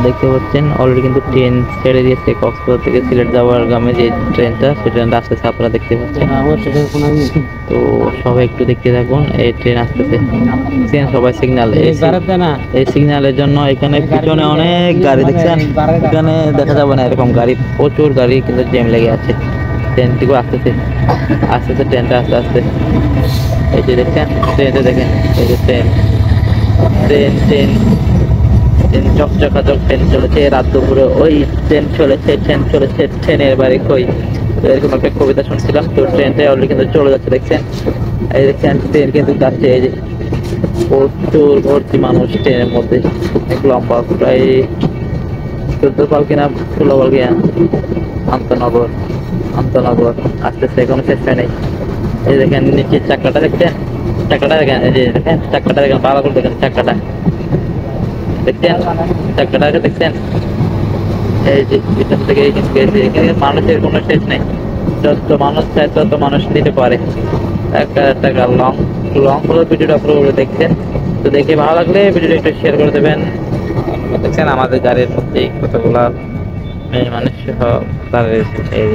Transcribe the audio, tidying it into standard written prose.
দেখতে পাচ্ছেন অলরেডি কিন্তু ট্রেন ছেড়ে দিয়েছে কক্সবাজার থেকে সিলেট যাওয়ার গ্রামে যে ট্রেনটা, সেই ট্রেনটা আসতেছে, আপনারা দেখতে পাচ্ছেন। তো সবাই একটু দেখতে থাকুন, এই ট্রেন আসতেছে। সবাই সিগন্যাল, এই সিগন্যালের জন্য এখানে পিছনে অনেক গাড়ি দেখছেন, এখানে দেখা যাবে না এরকম গাড়ি, প্রচুর গাড়ি কিন্তু জ্যাম লেগে আছে। ট্রেনটিও আসতেছে, আসতেছে ট্রেনটা আস্তে আস্তে। এই যে দেখছেন ট্রেনটা, দেখেন এই যে ট্রেন ট্রেন ট্রেন ট্রেন চকচকাচক ট্রেন চলেছে রাত দুপুরে, ওই ট্রেন চলেছে, ট্রেন চলেছে, ট্রেনের বাড়ি কই, এরকম একটা কবিতা শুনছিলাম। তো ট্রেনটা অলরেডি কিন্তু চলে যাচ্ছে, দেখছেন এই দেখছেন ট্রেন কিন্তু যাচ্ছে। এই যে প্রচুর ভর্তি মানুষ ট্রেনের মধ্যে, অনেক লম্বা, প্রায় 14 পাল কিনা 16 পাল কিনা। আন্তনগর আন্তনগর আসতেছে, এখনো শেষ হয় নাই। এই দেখেন নিচের চাকাটা দেখছেন, চাকাটা দেখেন, এই যে দেখেন চাকাটা দেখেন, ভালো করে দেখেন চাকাটা দেখছেন, চাকাটা দেখছেন। এই যে পিছন থেকে এখানে মানুষের কোনো শেষ নেই, যত মানুষ চায় তত মানুষ নিতে পারে। একটা লং লং করে ভিডিওটা পুরো দেখছেন। তো দেখে ভালো লাগলে ভিডিওটা একটু শেয়ার করে দেবেন। দেখছেন আমাদের গাড়ির মধ্যে কতগুলা মেয়ে মানুষ সহ দাঁড়িয়ে, এই